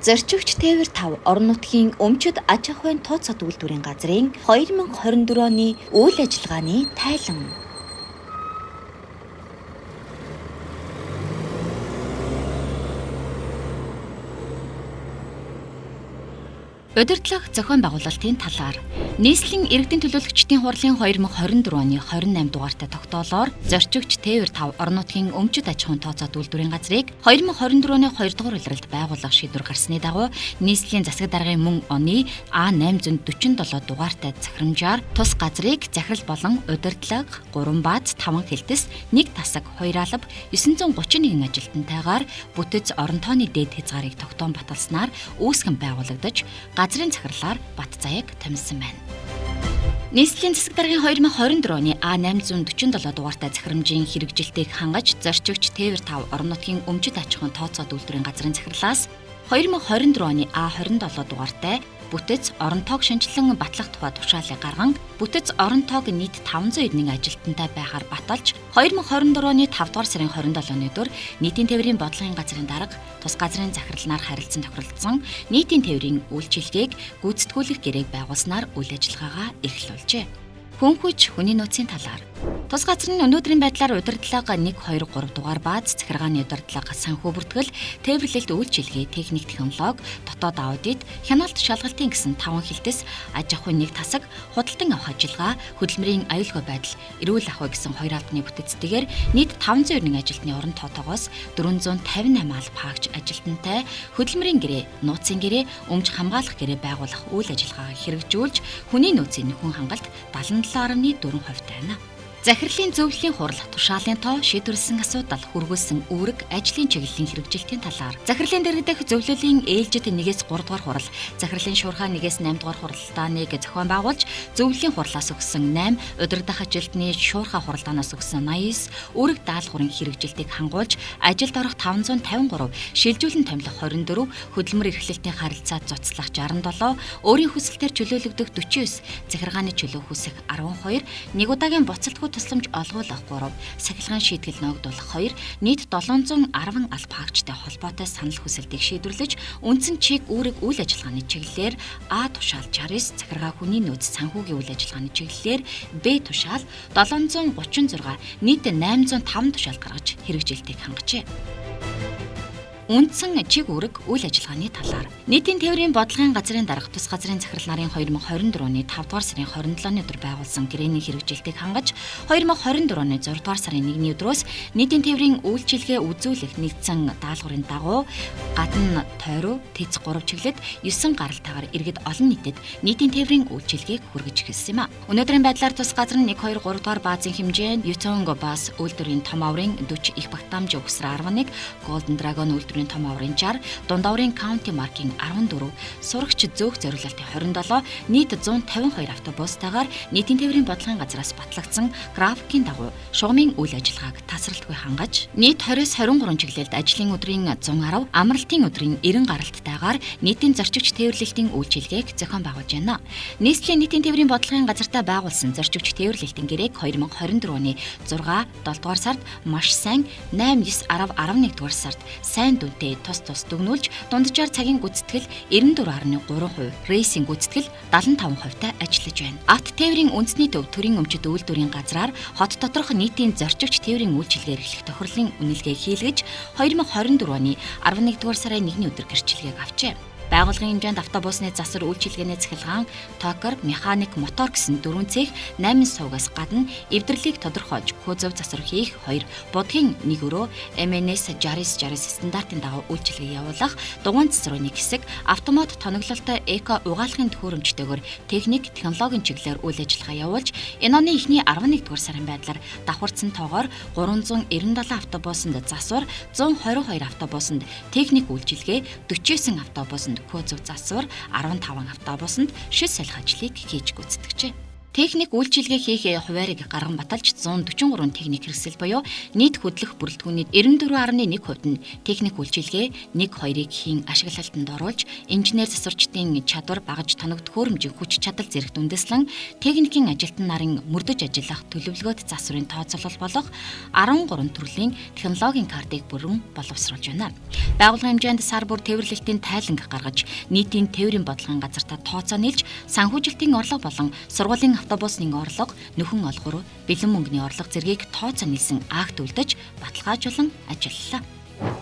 Зорчигч Тээвэр 5 орон нутгийн өмчөд аж ахуйн тооцоод үйлдвэрийн газрын 2024 оны үйл ажиллагааны тайлан. Удирдлага зохион байгуулалтын талаар нийслэлийн иргэдийн төлөөлөгчдийн хурлын 2024 оны 28 дугаартай тогтоолоор зорчигч Тээвэр 5 орон нутгийн өмчөд аж ахуйн тооцоод үйлдвэрийн газрыг 2024 оны 2 дугаар улиралд байгуулах шийдвэр гарсны дагуу нийслэлийн засаг даргын мөн оны А847 дугаартай захирамжаар тус газрыг захирал болон удирдлага 3 бааз 5 хэлтэс 1 тасаг 2 алба 931 ажилтнтайгаар бүтэц орон тооны дээд хязгаарыг тогтоон баталснаар үүсгэн байгуулагдаж газрын захирлаар бат заяаг томилсон байна. Нийслэлийн засаг даргын 2024 оны А847 дугаартай захирамжийн хэрэгжилтийг хангаж зорчигч Тээвэр 5 орон нутгийн өмчөд аж ахуйн тооцоод үйлдвэрийн газрын захирлаас 2024 оны А27 дугаартай бүтэц орон тоог шинжилэн батлах тухай тушаалыг гарган бүтэц орон тоог нийт 591 ажилтнтай байхаар баталж 2024 оны 5 дугаар сарын 27-ны өдөр нийтийн тээврийн бодлогын газрын дарга тус газрын захирлаар харилцан тохиролцсон нийтийн тээврийн үйлчилгээг гүйцэтгүүлэх гэрээг байгуулснаар үйл ажиллагаагаа эхлүүлжээ. Хүн хүч хүний нөөцийн талаар тус газрын өнөөдрийн байдлаар удирдлага 1, 2, 3 дугаар бааз, захиргааны удирдлага, санхүү бүртгэл, тээвэрлэлт үйлчилгээ, техник технологи, дотоод аудит, хяналт шалгалтын гэсэн 5 хэлтэс, аж ахуйн 1 тасаг, худалдан авах ажиллагаа, хөдөлмөрийн аюулгүй байдал, эрүүл ахуй гэсэн 2 албаны бүтэцтэйгээр нийт 591 ажилтны орон тоотоогоос 458 алба хаагч ажилтнтай хөдөлмөрийн гэрээ, нууцын гэрээ, өмч хамгаалах гэрээ байгуулах үйл ажиллагаагаа хэрэгжүүлж хүний нөөцийн нөхөн хангалт 77.4% байна. Захирлын зөвлөлийн хурал тушаалын тоо шийдвэрлсэн асуудал хүргүүлсэн үүрэг ажлын чиглэлийн хэрэгжилтийн талаар захирлын дэргэдэх зөвлөлийн ээлжид 1-3 дугаар хурал захирлын шуурхай 1-8 дугаар хуралдааныг зохион байгуулж зөвлөлийн хурлаас өгсөн 8 удирдах ажилтны шуурхай хуралдаанаас өгсөн 89 үүрэг даалгаврын хэрэгжилтийг хангуулж ажилд орох 553 шилжүүлэн томилох 24 хөдөлмөр эрхлэлтийн харилцаа цуцлах 67 өөрийн хүсэлтээр чөлөөлөгдөх 49 захиргааны чөлөө хүсэх 12 нэг удаагийн буцалтгүй тусламж олгуулах 3 сахилгаан шийтгэл ногдуулах 2 нийт 710 алба хаагчтай холбоотой санал хүсэлтийг шийдвэрлэж үндсэн чиг үүрэг үйл ажиллагааны чиглэлээр А тушаал 69 захиргаа хүний нөөц санхүүгийн үйл ажиллагааны чиглэлээр Б тушаал 736 нийт 805 тушаал гаргаж хэрэгжилтийг хангажээ. Үндсэн чиг үүрэг үйл ажиллагааны талаар нийтийн тээврийн бодлогын газрын дарга тус газрын захирал нарын 2024 оны 5 дугаар сарын 27-ны өдөр байгуулсан гэрээний хэрэгжилтийг хангаж 2024 оны 6 дугаар сарын 1-ний өдрөөс нийтийн тээврийн үйлчилгээ үзүүлэх нэгдсэн даалгаврын дагуу гадна тойроо тэц 3 чиглэлд 9 гаралтайгаар иргэд олон нийтэд нийтийн тээврийн үйлчилгээг хүргэж эхэлсэн юм а. Өнөөдрийн байдлаар тус газар нь 1, 2, 3 дугаар баазын хэмжээнд Ютонго бас үйлдвэрийн том аврын 40 их Багтаамж өгсөр 11 Golden Dragon үйлдвэрийн том аврын 60 дунд аврын County Mark-ийн 14 сурагч зөөх зориулалтын 27 нийт 152 автобустайгаар нийтийн тээврийн бодлогын газраас батлагдсан графикийн дагуу шугамын үйл ажиллагааг тасралтгүй хангаж нийт 20-23 чиглэлд ажлын өдрийн 110 амралтын өдрийн 90 гаралттайгаар нийтийн зорчигч тээвэрлэлтийн үйлчилгээг зохион байгуулж байна. Нийслэлийн нийтийн тээврийн бодлогын газартаа байгуулсан зорчигч тээвэрлэлтийн гэрээг 2024 оны 6, 7 дугаар сард маш сайн 8, 9, 10, 11 дугаар сард сайн дүнтэй тус дүгнүүлж дунджаар цагийн гүйцэтгэл 94.3%, рейсинг гүйцэтгэл 75%-тай ажиллаж байна. Авто тээврийн үндэсний төв төрийн өмчөд үйлдвэрийн газраар хот доторх нийтийн зорчигч тээврийн үйлчилгээ эрхлэх тохирлын үнэлгээг хийлгэж 2024 оны 11 дугаар сарын 1-ний өдөр гэрчлэгийг авчээ. Байгууллагын хэмжээнд автобусны засвар үйлчилгээний цахилгаан, токер, механик, мотор гэсэн 4 цех 8 суугаас гадна эвдэрлийг тодорхойлж кузов засвар хийх 2 будгийн 1 өрөө MNS 60-60 стандартын дагуу үйлчилгээ явуулах дугуйн засварын 1 хэсэг автомат тоноглолтой эко угаалгын төхөөрөмжтэйгээр техник, технологийн чиглэлээр үйл ажиллагаа явуулж энэ оны эхний 11 дугаар сарын байдлаар давхарцсан тоогоор 397 автобусанд засвар, 122 автобусанд техник үйлчилгээ, 49 автобусанд кузов засвар, 15 автобусанд шил салхи ажлыг хийж гүйцэтгэжээ. Техник үйлчилгээ хийх хуваарийг гарган баталж 143 техник хэрэгсэл буюу нийт хөдлөх бүрэлдэхүүний 94.1% нь техник үйлчилгээ 1-2-ыг хийн ашиглалтанд оруулж, инженер засварчдын чадвар багаж тоногдох хөрөмжийн хүч чадал зэрэг дүндэслэн техникийн ажилтан нарын мөрдөж ажиллах төлөвлөгөөт засварын тооцоолол болох 13 төрлийн технологийн картыг бүрэн боловсруулж байна. Байгууллагын хэмжээнд сар бүр тээвэрлэлтийн тайланг гаргаж, нийтийн тээврийн бодлогын газартаа тооцоо нийлж, санхүүжилтийн орлого болон сургуулийн автобусны орлого, нөхөн олгор, бэлэн мөнгөний орлого зэргийг тооцоо нийлсэн акт үлдэж баталгаажуулан ажиллалаа.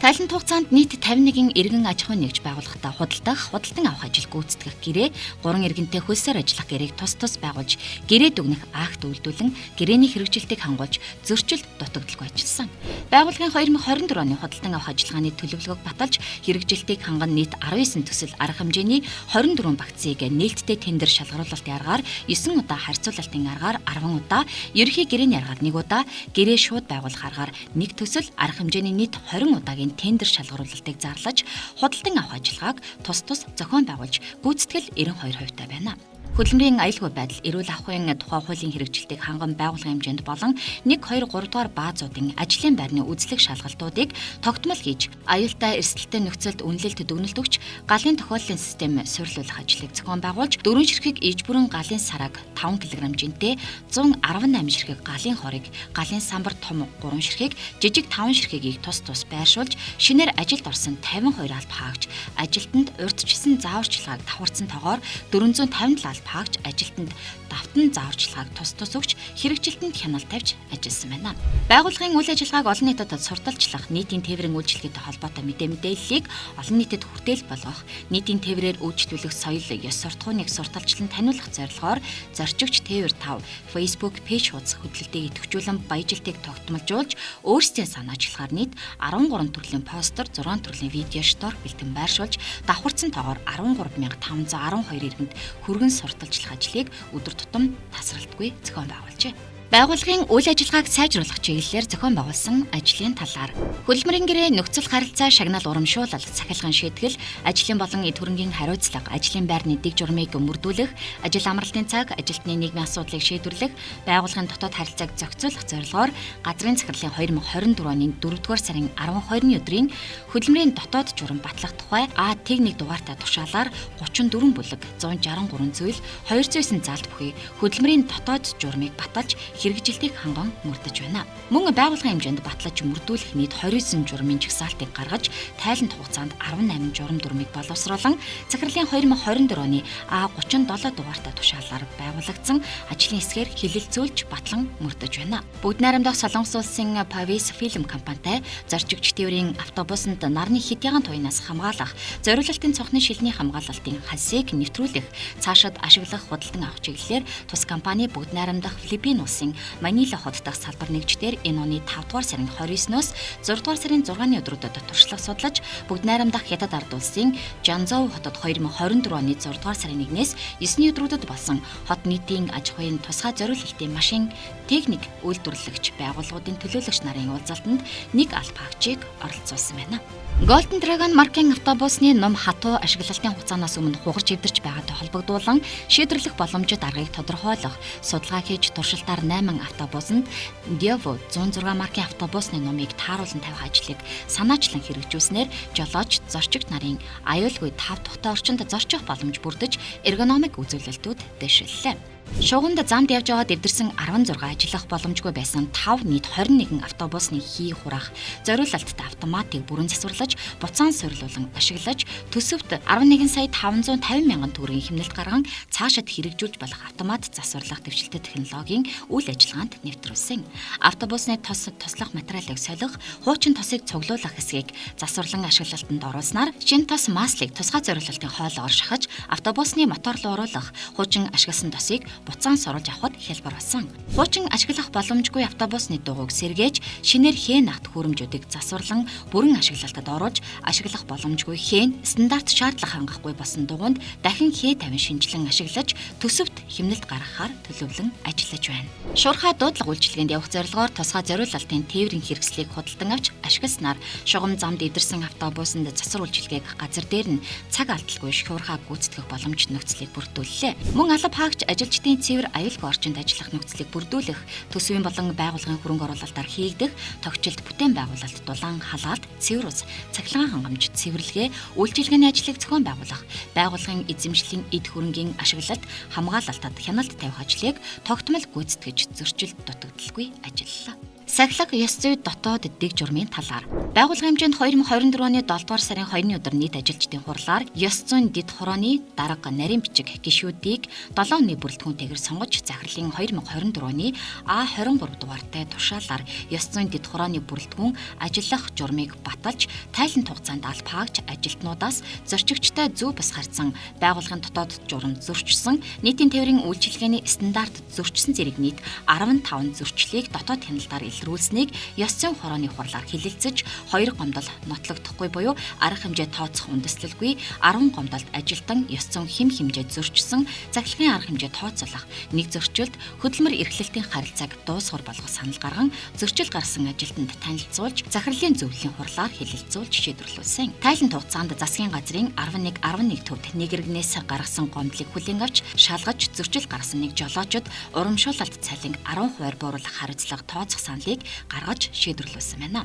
Тайлант хугацаанд нийт 51 иргэн аж ахуйн нэгж байгууллагатай худалдах, худалдан авах ажил гүйцэтгэх гэрээ, 3 иргэнтэй хөлсөөр ажиллах гэрээг тус тус байгуулж, гэрээ дүгнэх акт үйлдүүлэн, гэрээний хэрэгжилтийг хангуулж, зөрчилд дутагдaltaгүй ажилласан. Байгууллагын 2024 оны худалдан авах ажиллагааны төлөвлөгөөг баталж, хэрэгжилтийг ханган нийт 19 төсөл арга хэмжээний 24 багцыг нээлттэй тендер шалгаруулалтын аргаар 9 удаа харьцуулалтын аргаар 10 удаа, ерөнхий гэрээний аргаар 1 удаа, гэрээ шууд байгуулах аргаар 1 төсөл арга хэмжээний нийт 20 удаагийн тендер шалгаруулалтыг зарлаж, худалдан авах ажиллагааг тус тус зохион байгуулж, гүйцэтгэл 92% байна. Хөдөлмөрийн аюулгүй байдал, эрүүл ахуйн тухай хуулийн хэрэгжилтийг ханган байгууллагын хэмжээнд болон 1, 2, 3 дугаар баазуудын ажлын байрны үзлэг шалгалтуудыг тогтмол хийж, аюултай эрсдэлтэй нөхцөлд үнэлэлт дүгнэлт өгч, галын тохиоллын систем суйрлуулах ажлыг зохион байгуулж, 4 ширхэг иж бүрэн галын сараг 5 кг-жинтэй 118 ширхэг галын хорыг, галын самбар том 3 ширхэг, жижиг 5 ширхэгийг тус тус байршуулж, шинээр ажилд орсон 52 алба хаагч, ажилтнанд урьдчилсан зааварчилгааг давхарсан тоогоор 457 алба хаагч, ажилтнанд давтан зааварчилгааг тус тус өгч, хэрэгжилтэнд хяналт тавьж ажилласан байна. Байгууллагын үйл ажиллагааг олон нийтэд сурталчлах, нийтийн тээврийн үйлчилгээтэй холбоотой мэдээллийг олон нийтэд хүртээл болгох, нийтийн тээврээр үйлчлүүлэх соёл, ёс суртахууныг сурталчлан таниулах зорилгоор зорчигч Тээвэр 5 Facebook пэйж хуудас хөтлөлтийг идэвхжүүлэн баяжилтыг тогтмолжуулж, өөрсдийн санаачлагаар нийт 13 төрлийн постэр, 6 төрлийн видео штор бэлтгэн байршуулж, давхарсан тоогоор 13512 иргэнд хүргэн сурталчлах ажлыг өдөр тутам тасралтгүй зохион байгуулжээ. Байгууллагын үйл ажиллагааг сайжруулах чиглэлээр зохион байгуулсан ажлын талаар хөдөлмөрийн гэрээ нөхцөл харилцаа шагнал урамшуулал, цахилгаан шийтгэл, ажлын болон эд хөрөнгийн хариуцлага, ажлын байрны дэг журмыг мөрдүүлэх, ажил амралтын цаг, ажилтны нийгмийн асуудлыг шийдвэрлэх, байгууллагын дотоод харилцааг зохицуулах зорилгоор газрын захирлын 2024 оны 4-р сарын 12-ны өдрийн хөдөлмөрийн дотоод журам батлах тухай техник дугаартай тушаалаар 34 бүлэг 163 зүйл 209 залт бүхий хөдөлмөрийн дотоод журмыг баталж хэрэгжилтийг ханган мөрдөж байна. Мөн байгууллагын хэмжээнд батлаж мөрдүүлэх нийт 29 журмын жагсаалтыг гаргаж, тайлант хугацаанд 18 журам дүрмийг боловсруулан, захирлын 2024 оны А37 дугаартай тушаалаар байгуулагдсан ажлын хэсгээр хилэлцүүлж батлан мөрдөж байна. Бүгд найрамдах Солонгос улсын Pavis Film компанитай зорчигч тээврийн автобусанд нарны хитяган туянаас хамгаалах, зориулалтын цонхны шилний хамгаалалтын хальсыг нэвтрүүлэх, цаашид ашиглах худалдан авах чиглэлээр тус компани бүгд найрамдах Филиппин улсын Манила хот дахь салбар нэгжээр энэ оны 5 дугаар сарын 29-ноос 6 дугаар сарын 6-ны өдрүүдэд туршлага судлаж, бүгд найрамдах Хятад ард улсын Жанзоу хотод 2024 оны 6 дугаар сарын 1-ээс 9-ний өдрүүдэд болсон хот нийтийн аж ахуйн тусгай зориулалтын машин техник үйлдвэрлэгч байгууллагуудын төлөөлөгч нарын уулзалтанд нэг алба хаагчийг оролцуулсан байна. Golden Dragon маркийн автобусны ном хатуу ашиглалтын хугацаанаас өмнө хугарч эвдэрч байгаатай холбогдуулан шийдвэрлэх боломжит аргыг тодорхойлох, судалгаа хийж туршилтаар 8 автобусанд Devo 106 маркийн автобусны номыг тааруулан тавих ажлыг санаачлан хэрэгжүүлснээр жолооч, зорчигч нарын аюулгүй тав тухтай орчинд зорчих боломж бүрдэж, эргономик үзүүлэлтүүд дэвшиллээ. Шугамд замд явж байгаад эвдэрсэн 16 ажиллах боломжгүй байсан 5 нийт 21 автобусны хий хураах, зориулалттай автоматыг бүрэн засварлаж, буцаан суйрлуулан ашиглаж, төсөвт 11 сая 550 мянган төгрөгийн хэмнэлт гарган цаашид хэрэгжүүлж болох автомат засварлах дэвшилтэт технологийн үйл ажиллагаанд нэвтрүүлсэн. Автобусны туслах материалыг солих, хуучин тосыг цуглуулах хэсгийг засварлан ашиглалтанд оруулснаар шинэ тос маслыг тусгай зориулалтын хоолоогоор шахаж, автобусны мотор руу оруулах, хуучин ашигласан тосыг буцаан соруулж авахд хялбар болсон. Хуучин ашиглах боломжгүй автобусны дугуйг сэргээж, шинээр хэн нагт хөрөмжүүдийг засварлан бүрэн ашиглалтад оруулж, ашиглах боломжгүй хэн стандарт шаардлага хангахгүй болсон дугуйнд дахин хээ тавин шинжилэн ашиглаж, төсөвт хэмнэлт гаргахаар төлөвлөн ажиллаж байна. Шуурхай дуудлага үйлчилгээнд явах зорилгоор тусгай зориулалтын тээврийн хэрэгслийг худалдан авч ашигласнаар шугам замд эвдэрсэн автобусанд засвар үйлчилгээг газар дээр нь цаг алдалгүй шуурхай гүйцэтгэх боломж нөхцөлийг бүрдүүллээ. Мөн алба хаагч ажилчдын Монголын цэвэр аюулгүй орчинд ажиллах нөхцөлийг бүрдүүлэх, төсвийн болон байгууллагын хөрөнгө оруулалтаар хийгдэх тогтчлт бүтээн байгуулалт, дулаан халаалт, цэвэр ус, цахилгаан хангамж, цэвэрлэгээ, үйлчилгээний ажлыг зохион байгуулах, байгууллагын эзэмшлийн эд хөрөнгийн ашиглалт, хамгаалалтад хяналт тавих ажлыг тогтмол гүйцэтгэж зөрчил дутагдaltaгүй ажиллалаа. Сахилга ёс зүйд дотоод дэг журмын талаар байгууллагын хэмжээнд 2024 оны 7 дугаар сарын 2-ны өдөр нийт ажилчдын хурлаар ёс зүйн дэд хорооны дарга нарийн бичиг гишүүдийг 7 оны бүрэлдэхүүнтэйгээр сонгож захирлын 2024 оны А23 дугаартай тушаалаар ёс зүйн дэд хорооны бүрэлдэхүүн ажиллах журмыг баталж, тайлант хугацаанд албаагч ажилтнуудаас зорчигчтой зөв бус харьцан байгууллагын дотоод журам зөрчсөн, нийтийн тээврийн үйлчилгээний стандарт зөрчсөн зэрэг нийт 15 зөрчлийг дотоод хяналтаар илрүүлсэнийг ёс зүйн хорооны хурлаар хэлэлцэж, 2 гомдол нотлогдохгүй буюу арга хэмжээ тооцох үндэслэлгүй 10 гомдолд ажилтан ёс зүйн хэм хэмжээ зөрчсөн, захирлагын арга хэмжээ тооцоолох, нэг зөрчилд хөдөлмөр эрхлэлтийн харилцааг дуусгар болгох санал гарган, зөрчил гарсан ажилтнанд танилцуулж, захирлын зөвлөлийн хурлаар хэлэлцүүлж шийдвэрлүүлсэн. Тайлант хугацаанд засгийн газрын 11 төвд нэг иргэнээс гаргасан гомдлыг хүлээн авч, шалгаж зөрчил гарсан нэг жолоочод урамшуулалт цалинг 10% бууруулах хариуцлага тооцох саналыг гаргаж шийдвэрлүүлсэн байна.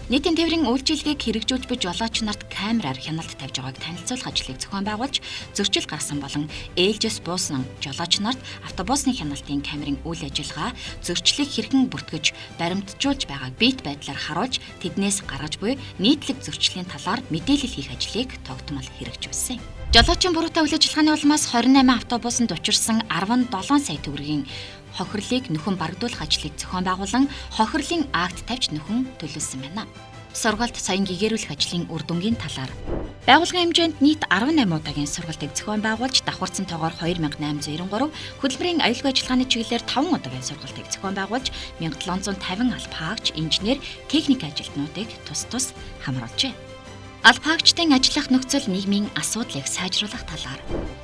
Нийтийн тээврийн үйлчилгээг хэрэгжүүлж буй жолооч нарт камераар хяналт тавьж байгааг танилцуулах ажлыг зохион байгуулж, зөрчил гарсан болон ээлжис буусан жолооч нарт автобусны хяналтын камерын үйл ажиллагаа зөрчлийг хэрхэн бүртгэж баримтжуулж байгааг биет байдлаар харуулж, тэднээс гаргаж буй нийтлэг зөрчлийн талаар мэдээлэл хийх ажлыг тогтмол хэрэгжүүлсэн. Жолоочийн буруутай үйл ажиллагааны улмаас 28 автобусанд учирсан 17 сая төгрөгийн хохирлыг нөхөн барагдуулах ажлыг зохион байгуулан, хохирлын акт тавьж нөхөн төлөвлөсөн байна. Сургалт соён гэгэрүүлэх ажлын үр дүнгийн талаар байгууллагын хэмжээнд нийт 18 удаагийн сургалтыг зохион байгуулж, давхарцсан тоогоор 2893, хөдөлмөрийн аюулгүй ажиллагааны чиглэлээр 5 удаагийн сургалтыг зохион байгуулж, 1750 албаагч, инженер, техник ажилтнуудыг тус хамруулжээ. Албаагчдын ажиллах нөхцөл нийгмийн асуудлыг сайжруулах талаар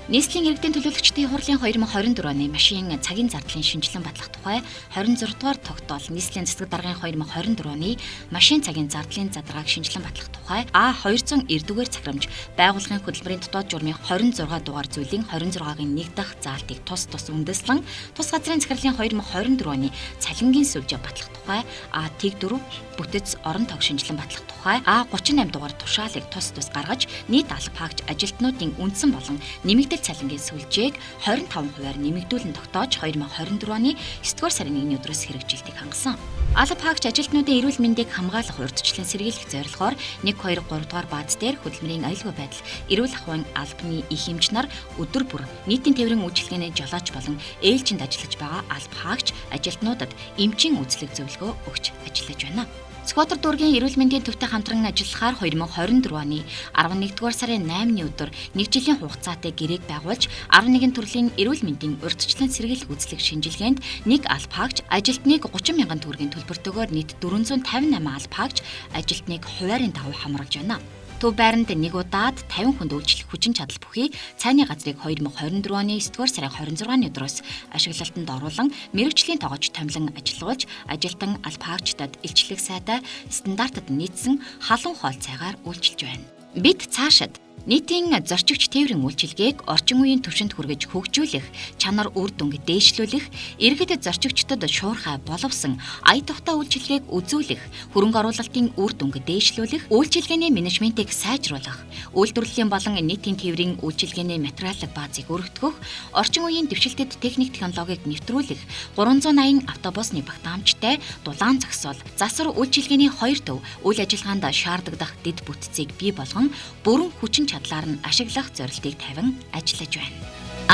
нийслэлийн иргэдийн төлөөлөгчдийн хурлын 2024 оны машин цагийн зардлын шинжилэн батлах тухай 26 дугаар тогтоол нийслэлийн засаг даргын 2024 оны машин цагийн зардлын задаргааг шинжилэн батлах тухай А290-р цаграмж байгууллагын хөдөлмөрийн дотоод журмын 26 дугаар зүйлийн 26-гийн 1 дахь заалтыг тус үндэслэн, тус газрын захирлын 2024 оны цалингийн сүлжээ батлах тухай А-4 бүтэц орон тог шинжилэн батлах тухай А38 дугаар тушаалыг тус гаргаж, нийт албаагч ажилтнуудын үндсэн болон нэмэгдэл цалингийн сүлжээг 25%-аар нэмэгдүүлэн тогтоож 2024 оны 9 дугаар сарын 1-ний өдрөөс хэрэгжилтийг хангасан. Албаагч ажилтнуудын эрүүл мэндийг хамгаалах урьдчилан сэргийлэх зорилгоор 1, 2, 3 дугаар бааз дээр хөдөлмөрийн аюулгүй байдал, эрүүл ахуйн албаны их эмч нар өдөр бүр нийтийн тээврийн үйлчилгээний жолооч болон ээлжинд ажиллаж байгаа албаагч ажилтнуудад эмчийн үзлэг зөвлөгөө өгч ажиллаж байна. Сквотер дүүргийн эрүүл мэндийн төвтэй хамтран ажиллахаар 2024 оны 11-р сарын 8-ны өдөр 1 жилийн хугацаатай гэрээг байгуулж, 11 төрлийн эрүүл мэндийн урьдчилан сэргийлэх үзлэг шинжилгээнд нэг албаагч ажилтныг 30 мянган төгрөгийн төлбөртөөр нийт 458 албаагч ажилтныг хуваарийн дагуу хамруулж байна. Төв байранд нэг удаад 50 хүнд үйлчлэх хүчин чадал бүхий цайны газрыг 2024 оны 9-р сарын 26-ны өдрөөс ашиглалтанд оруулан, мэргэжлийн тоогооч томилон ажиллуулж, ажилтан албаагчдад илчлэг сайтай стандартад нийцсэн халуун хоол цайгаар үйлчилж байна. Бид цаашид нийтийн зорчигч тээврийн үйлчилгээг орчин үеийн түвшинд хүргэж хөгжүүлэх, чанар үр дүнг дээшлүүлэх, иргэдэд зорчигчдод шуурхай боловсон ая тухтай үйлчилгээг үзүүлэх, хөрөнгө оруулалтын үр дүнг дээшлүүлэх, үйлчилгээний менежментийг сайжруулах, үйлдвэрлэлийн болон нийтийн тээврийн үйлчилгээний материалын баазыг өргөтгөх, орчин үеийн дэвшилтэд техник технологиг нэвтрүүлэх, 380 автобусны багтаамжтай дулаан зогсоол, засвар үйлчилгээний 2 төв, үйл ажиллагаанд шаардлагадах дэд бүтцийг бий болгон бүрэн хүчин чадлаар нь ашиглах зорилтыг тавин ажиллаж байна.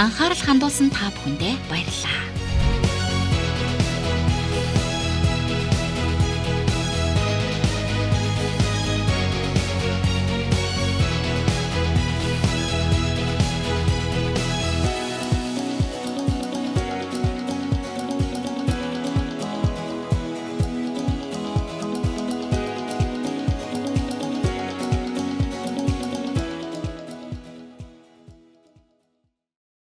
Анхаарал хандуулсан та бүхэндээ баярлалаа.